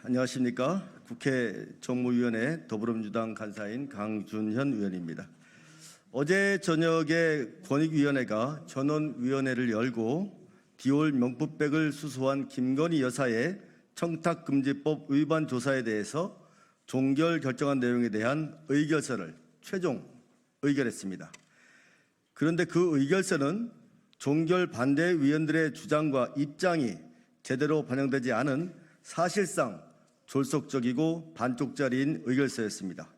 안녕하십니까. 국회 정무위원회 더불어민주당 간사인 강준현 의원입니다. 어제 저녁에 권익위원회가 전원위원회를 열고 디올 명품백을 수수한 김건희 여사의 청탁금지법 위반 조사에 대해서 종결 결정한 내용에 대한 의결서를 최종 의결했습니다. 그런데 그 의결서는 종결 반대 위원들의 주장과 입장이 제대로 반영되지 않은 사실상 졸속적이고 반쪽짜리인 의결서였습니다.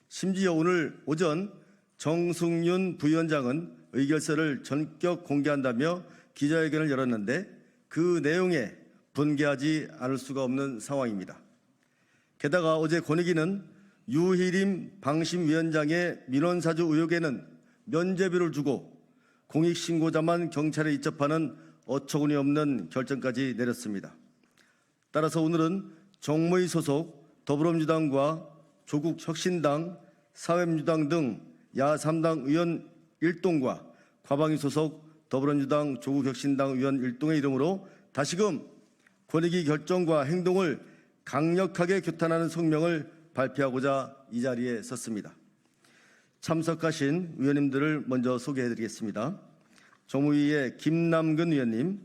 심지어 오늘 오전 정승윤 부위원장은 의결서를 전격 공개한다며 기자회견을 열었는데 그 내용에 분개하지 않을 수가 없는 상황입니다. 게다가 어제 권익위는 유희림 방심위원장의 민원사주 의혹에는 면죄부를 주고 공익신고자만 경찰에 입접하는 어처구니 없는 결정까지 내렸습니다. 따라서 오늘은 정무위 소속 더불어민주당과 조국혁신당, 사회민주당 등 야3당 의원 일동과 과방위 소속 더불어민주당, 조국혁신당 의원 일동의 이름으로 다시금 권익위 결정과 행동을 강력하게 규탄하는 성명을 발표하고자 이 자리에 섰습니다. 참석하신 의원님들을 먼저 소개해드리겠습니다. 정무위의 김남근 의원님,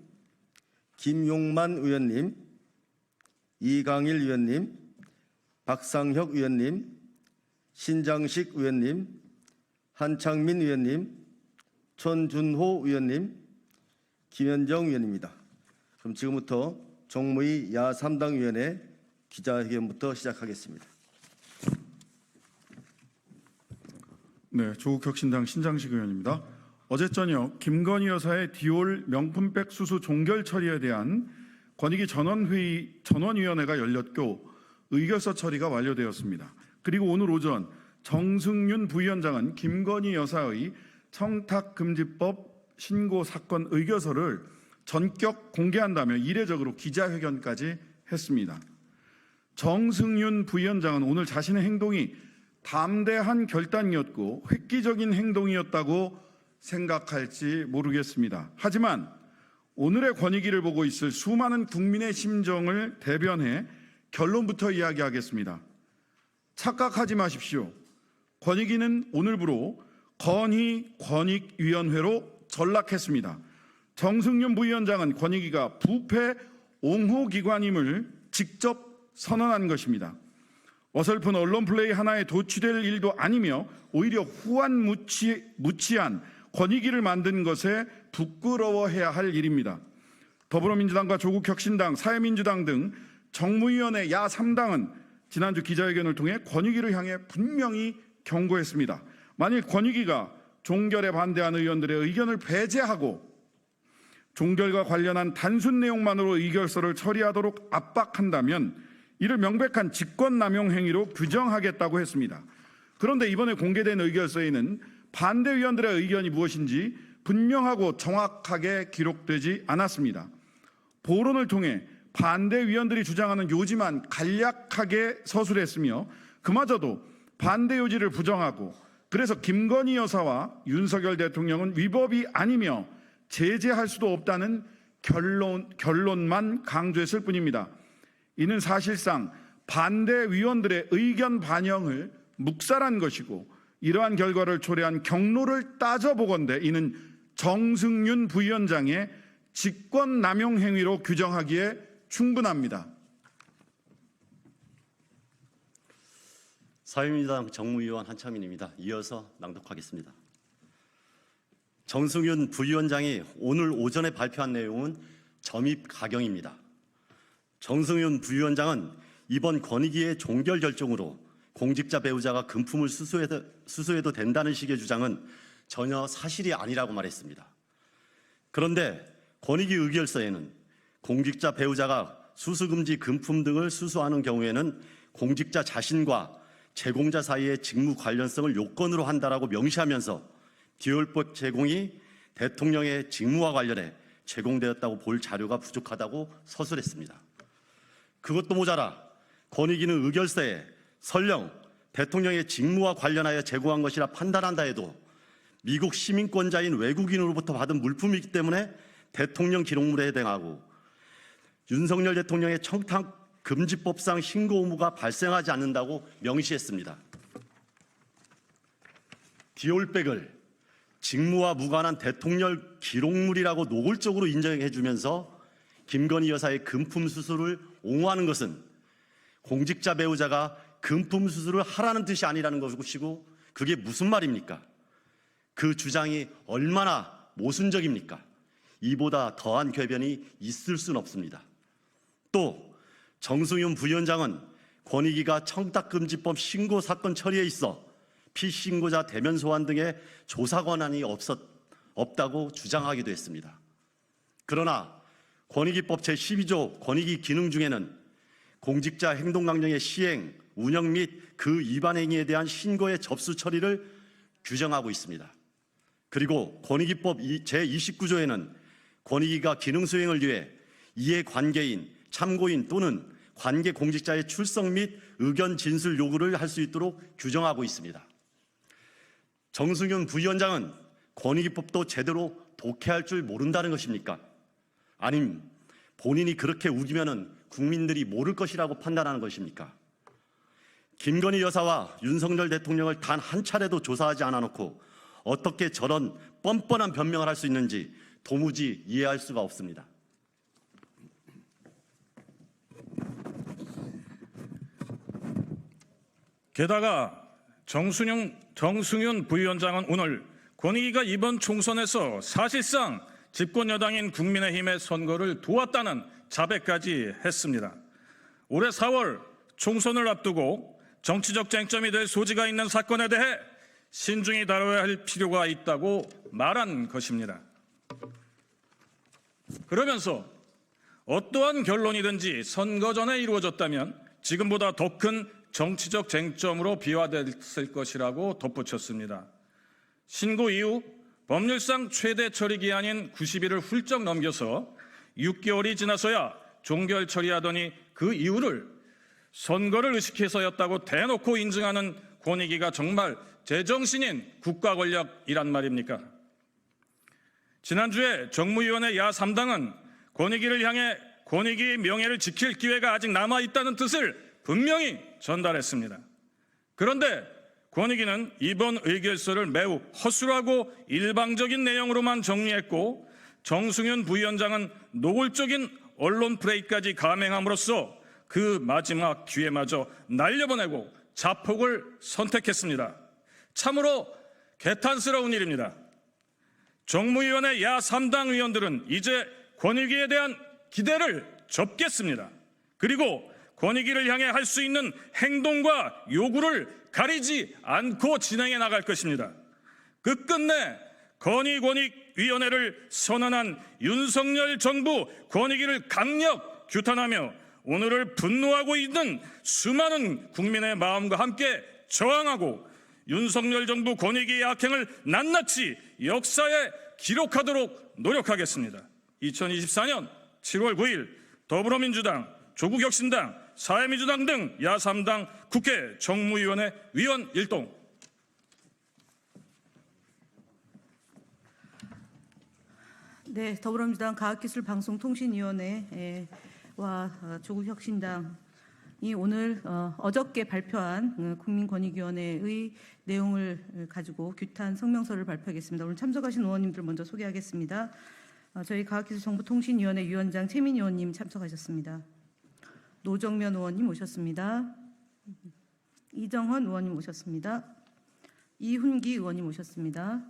김용만 의원님, 이강일 의원님, 박상혁 의원님, 신장식 의원님, 한창민 의원님, 천준호 의원님, 김현정 의원입니다. 그럼 지금부터 정무위 야3당 의원의 기자회견부터 시작하겠습니다. 네, 조국혁신당 신장식 의원입니다. 어제 저녁 김건희 여사의 디올 명품백 수수 종결 처리에 대한 권익위 전원위원회가 열렸고 의결서 처리가 완료되었습니다. 그리고 오늘 오전 정승윤 부위원장은 김건희 여사의 청탁금지법 신고 사건 의결서를 전격 공개한다며 이례적으로 기자회견까지 했습니다. 정승윤 부위원장은 오늘 자신의 행동이 담대한 결단이었고 획기적인 행동이었다고 생각할지 모르겠습니다. 하지만 오늘의 권익위를 보고 있을 수많은 국민의 심정을 대변해 결론부터 이야기하겠습니다. 착각하지 마십시오. 권익위는 오늘부로 권익위원회로 전락했습니다. 정승윤 부위원장은 권익위가 부패 옹호기관임을 직접 선언한 것입니다. 어설픈 언론 플레이 하나에 도취될 일도 아니며 오히려 후한무치한 권익위를 만든 것에 부끄러워해야 할 일입니다. 더불어민주당과 조국혁신당, 사회민주당 등 정무위원회 야3당은 지난주 기자회견을 통해 권익위를 향해 분명히 경고했습니다. 만일 권익위가 종결에 반대하는 의원들의 의견을 배제하고 종결과 관련한 단순 내용만으로 의결서를 처리하도록 압박한다면 이를 명백한 직권남용 행위로 규정하겠다고 했습니다. 그런데 이번에 공개된 의결서에는 반대 의원들의 의견이 무엇인지 분명하고 정확하게 기록되지 않았습니다. 보론을 통해 반대 위원들이 주장하는 요지만 간략하게 서술했으며 그마저도 반대 요지를 부정하고 그래서 김건희 여사와 윤석열 대통령은 위법이 아니며 제재할 수도 없다는 결론만 강조했을 뿐입니다. 이는 사실상 반대 위원들의 의견 반영을 묵살한 것이고 이러한 결과를 초래한 경로를 따져보건대 이는 정승윤 부위원장의 직권남용 행위로 규정하기에 충분합니다. 사회민주당 정무위원 한창민입니다. 이어서 낭독하겠습니다. 정승윤 부위원장이 오늘 오전에 발표한 내용은 점입 가경입니다. 정승윤 부위원장은 이번 권익위의 종결 결정으로 공직자 배우자가 금품을 수수해도 된다는 식의 주장은 전혀 사실이 아니라고 말했습니다. 그런데 권익위 의결서에는 공직자 배우자가 수수금지 금품 등을 수수하는 경우에는 공직자 자신과 제공자 사이의 직무 관련성을 요건으로 한다라고 명시하면서 디올법 제공이 대통령의 직무와 관련해 제공되었다고 볼 자료가 부족하다고 서술했습니다. 그것도 모자라 권익위는 의결서에 설령 대통령의 직무와 관련하여 제공한 것이라 판단한다 해도 미국 시민권자인 외국인으로부터 받은 물품이기 때문에 대통령 기록물에 해당하고 윤석열 대통령의 청탁금지법상 신고 의무가 발생하지 않는다고 명시했습니다. 디올백을 직무와 무관한 대통령 기록물이라고 노골적으로 인정해주면서 김건희 여사의 금품 수수를 옹호하는 것은 공직자 배우자가 금품 수수를 하라는 뜻이 아니라는 것이고 그게 무슨 말입니까? 그 주장이 얼마나 모순적입니까? 이보다 더한 궤변이 있을 수는 없습니다. 또 정승윤 부위원장은 권익위가 청탁금지법 신고 사건 처리에 있어 피신고자 대면 소환 등의 조사 권한이 없다고 주장하기도 했습니다. 그러나 권익위법 제12조 권익위 기능 중에는 공직자 행동강령의 시행, 운영 및 그 위반 행위에 대한 신고의 접수 처리를 규정하고 있습니다. 그리고 권익위법 제29조에는 권익위가 기능 수행을 위해 이해관계인, 참고인 또는 관계 공직자의 출석 및 의견 진술 요구를 할 수 있도록 규정하고 있습니다. 정승윤 부위원장은 권익위법도 제대로 독해할 줄 모른다는 것입니까? 아님 본인이 그렇게 우기면은 국민들이 모를 것이라고 판단하는 것입니까? 김건희 여사와 윤석열 대통령을 단 한 차례도 조사하지 않아 놓고 어떻게 저런 뻔뻔한 변명을 할 수 있는지 도무지 이해할 수가 없습니다. 게다가 정승윤 부위원장은 오늘 권익위가 이번 총선에서 사실상 집권 여당인 국민의힘의 선거를 도왔다는 자백까지 했습니다. 올해 4월 총선을 앞두고 정치적 쟁점이 될 소지가 있는 사건에 대해 신중히 다뤄야 할 필요가 있다고 말한 것입니다. 그러면서 어떠한 결론이든지 선거 전에 이루어졌다면 지금보다 더 큰 정치적 쟁점으로 비화됐을 것이라고 덧붙였습니다. 신고 이후 법률상 최대 처리 기한인 90일을 훌쩍 넘겨서 6개월이 지나서야 종결 처리하더니 그 이유를 선거를 의식해서였다고 대놓고 인증하는 권익위가 정말 제정신인 국가 권력이란 말입니까? 지난주에 정무위원회 야3당은 권익위를 향해 권익위의 명예를 지킬 기회가 아직 남아있다는 뜻을 분명히 전달했습니다. 그런데 권익위는 이번 의결서를 매우 허술하고 일방적인 내용으로만 정리했고 정승윤 부위원장은 노골적인 언론 플레이까지 감행함으로써 그 마지막 기회마저 날려보내고 자폭을 선택했습니다. 참으로 개탄스러운 일입니다. 정무위원회 야3당 의원들은 이제 권익위에 대한 기대를 접겠습니다. 그리고 권익위를 향해 할 수 있는 행동과 요구를 가리지 않고 진행해 나갈 것입니다. 끝끝내 건의권익위원회를 선언한 윤석열 정부 권익위를 강력 규탄하며 오늘을 분노하고 있는 수많은 국민의 마음과 함께 저항하고 윤석열 정부 권익위의 악행을 낱낱이 역사에 기록하도록 노력하겠습니다. 2024년 7월 9일 더불어민주당, 조국혁신당, 사회민주당 등 야3당 국회 정무위원회 위원 일동. 네, 더불어민주당 과학기술방송통신위원회와 조국혁신당이 오늘 어저께 발표한 국민권익위원회의 내용을 가지고 규탄 성명서를 발표하겠습니다. 오늘 참석하신 의원님들 먼저 소개하겠습니다. 저희 과학기술정보통신위원회 위원장 최민희 의원님 참석하셨습니다. 노정면 의원님 오셨습니다. 이정헌 의원님 오셨습니다. 이훈기 의원님 오셨습니다.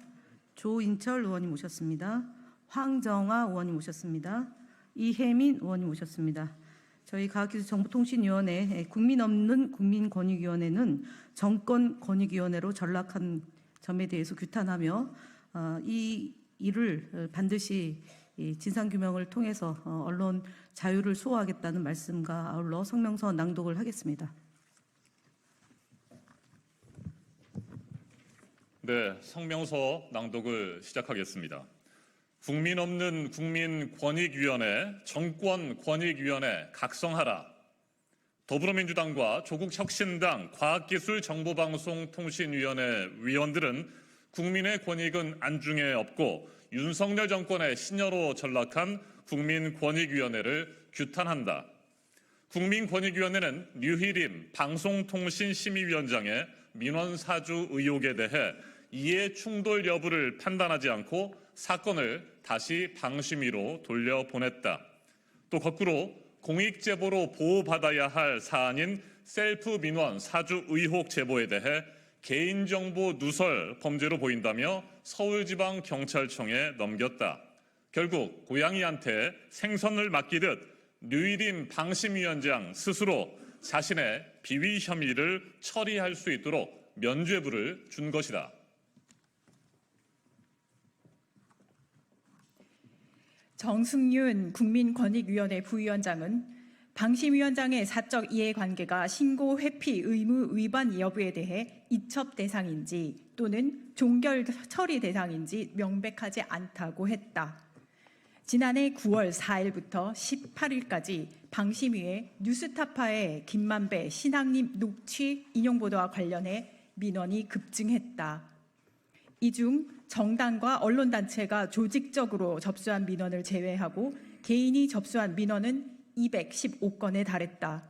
조인철 의원님 오셨습니다. 황정아 의원님 오셨습니다. 이혜민 의원님 오셨습니다. 저희 과학기술정보통신위원회 국민 없는 국민권익위원회는 정권권익위원회로 전락한 점에 대해서 규탄하며 이 일을 반드시 진상규명을 통해서 언론 자유를 수호하겠다는 말씀과 아울러 성명서 낭독을 하겠습니다. 네, 성명서 낭독을 시작하겠습니다. 국민 없는 국민권익위원회, 정권권익위원회 각성하라. 더불어민주당과 조국혁신당 과학기술정보방송통신위원회 위원들은 국민의 권익은 안중에 없고 윤석열 정권의 신여로 전락한 국민권익위원회를 규탄한다. 국민권익위원회는 류희림 방송통신심의위원장의 민원사주 의혹에 대해 이해 충돌 여부를 판단하지 않고 사건을 다시 방심위로 돌려보냈다. 또 거꾸로 공익제보로 보호받아야 할 사안인 셀프 민원 사주 의혹 제보에 대해 개인정보 누설 범죄로 보인다며 서울지방경찰청에 넘겼다. 결국 고양이한테 생선을 맡기듯 류일임 방심위원장 스스로 자신의 비위 혐의를 처리할 수 있도록 면죄부를 준 것이다. 정승윤 국민권익위원회 부위원장은 방심위원장의 사적 이해관계가 신고 회피 의무 위반 여부에 대해 이첩 대상인지 또는 종결 처리 대상인지 명백하지 않다고 했다. 지난해 9월 4일부터 18일까지 방심위에 뉴스타파의 김만배 신학님 녹취 인용보도와 관련해 민원이 급증했다. 이 중 정당과 언론단체가 조직적으로 접수한 민원을 제외하고 개인이 접수한 민원은 215건에 달했다.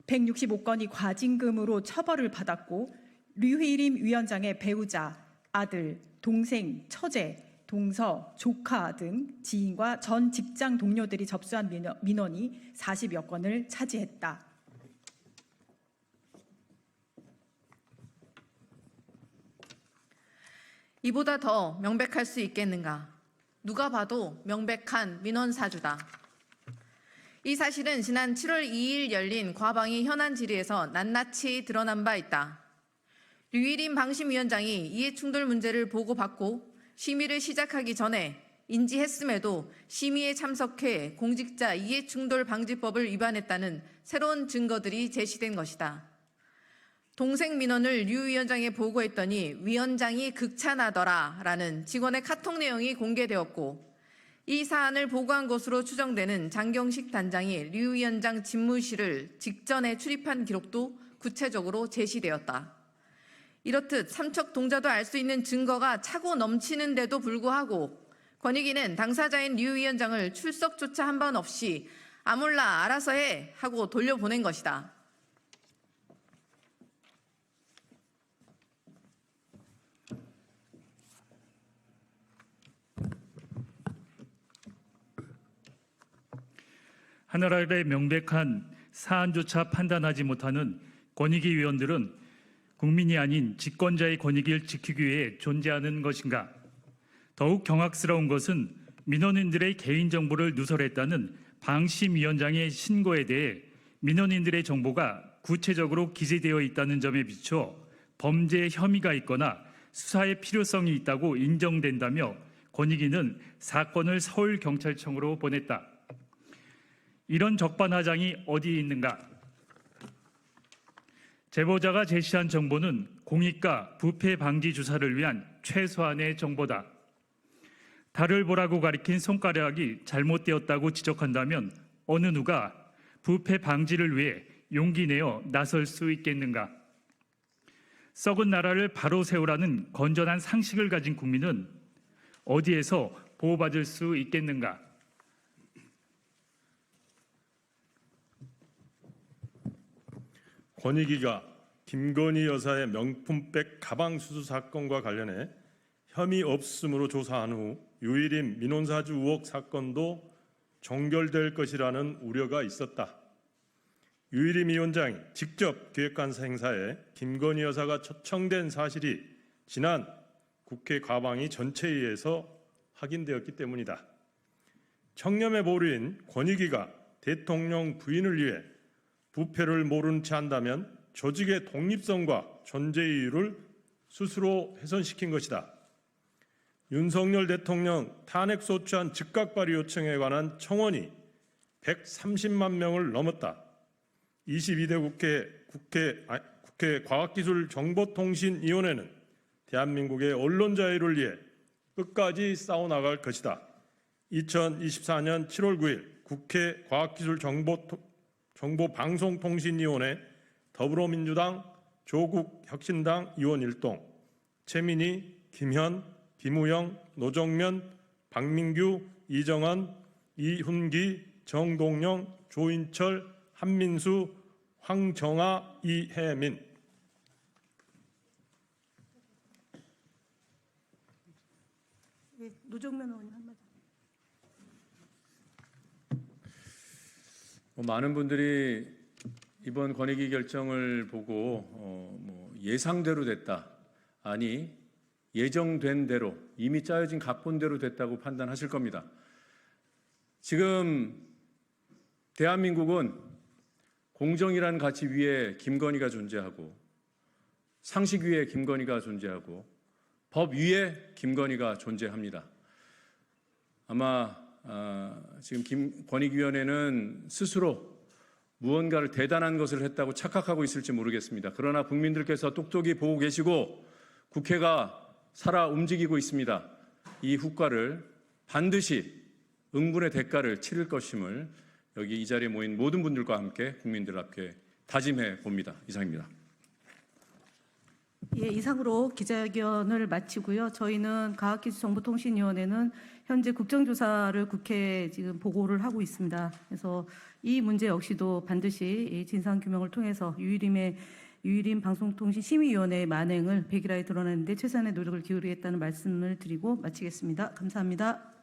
165건이 과징금으로 처벌을 받았고 류희림 위원장의 배우자, 아들, 동생, 처제, 동서, 조카 등 지인과 전 직장 동료들이 접수한 민원이 40여 건을 차지했다. 이보다 더 명백할 수 있겠는가? 누가 봐도 명백한 민원사주다. 이 사실은 지난 7월 2일 열린 과방위 현안 질의에서 낱낱이 드러난 바 있다. 류일임 방심위원장이 이해충돌 문제를 보고받고 심의를 시작하기 전에 인지했음에도 심의에 참석해 공직자 이해충돌 방지법을 위반했다는 새로운 증거들이 제시된 것이다. 동생 민원을 류 위원장에 보고했더니 위원장이 극찬하더라라는 직원의 카톡 내용이 공개되었고 이 사안을 보고한 것으로 추정되는 장경식 단장이 류 위원장 집무실을 직전에 출입한 기록도 구체적으로 제시되었다. 이렇듯 삼척 동자도 알 수 있는 증거가 차고 넘치는데도 불구하고 권익위는 당사자인 류 위원장을 출석조차 한 번 없이 아몰라 알아서 해 하고 돌려보낸 것이다. 하나라의 명백한 사안조차 판단하지 못하는 권익위 위원들은 국민이 아닌 집권자의 권익을 지키기 위해 존재하는 것인가? 더욱 경악스러운 것은 민원인들의 개인정보를 누설했다는 방심위원장의 신고에 대해 민원인들의 정보가 구체적으로 기재되어 있다는 점에 비춰 범죄 혐의가 있거나 수사의 필요성이 있다고 인정된다며 권익위는 사건을 서울경찰청으로 보냈다. 이런 적반하장이 어디에 있는가? 제보자가 제시한 정보는 공익과 부패 방지 주사를 위한 최소한의 정보다. 달을 보라고 가리킨 손가락이 잘못되었다고 지적한다면 어느 누가 부패 방지를 위해 용기 내어 나설 수 있겠는가? 썩은 나라를 바로 세우라는 건전한 상식을 가진 국민은 어디에서 보호받을 수 있겠는가? 권익위가 김건희 여사의 명품백 가방 수수 사건과 관련해 혐의 없음으로 조사한 후 유일임 민원사주 의혹 사건도 종결될 것이라는 우려가 있었다. 유일임 위원장이 직접 기획한 행사에 김건희 여사가 초청된 사실이 지난 국회 과방위 전체회의에서 확인되었기 때문이다. 청렴의 보루인 권익위가 대통령 부인을 위해 부패를 모른 채 한다면 조직의 독립성과 존재 이유를 스스로 훼손시킨 것이다. 윤석열 대통령 탄핵 소추안 즉각 발의 요청에 관한 청원이 130만 명을 넘었다. 22대 국회 과학기술정보통신위원회는 대한민국의 언론 자유를 위해 끝까지 싸워나갈 것이다. 2024년 7월 9일 국회 정보방송통신위원회 더불어민주당 조국혁신당 의원 일동, 최민희, 김현, 김우영, 노정면, 박민규, 이정은, 이훈기, 정동영, 조인철, 한민수, 황정아, 이혜민. 노정면 의원님 한마디. 많은 분들이 이번 권익위 결정을 보고 예상대로 됐다, 아니 예정된 대로 이미 짜여진 각본대로 됐다고 판단하실 겁니다. 지금 대한민국은 공정이라는 가치 위에 김건희가 존재하고, 상식 위에 김건희가 존재하고, 법 위에 김건희가 존재합니다. 아마 지금 권익위원회는 스스로 무언가를 대단한 것을 했다고 착각하고 있을지 모르겠습니다. 그러나 국민들께서 똑똑히 보고 계시고 국회가 살아 움직이고 있습니다. 이 후과를 반드시 응분의 대가를 치를 것임을 여기 이 자리에 모인 모든 분들과 함께 국민들 앞에 다짐해 봅니다. 이상입니다. 예, 이상으로 기자회견을 마치고요. 저희는 과학기술정보통신위원회는 현재 국정조사를 국회에 지금 보고를 하고 있습니다. 그래서 이 문제 역시도 반드시 진상규명을 통해서 유일임 방송통신심의위원회의 만행을 백일하에 드러내는 데 최선의 노력을 기울이겠다는 말씀을 드리고 마치겠습니다. 감사합니다.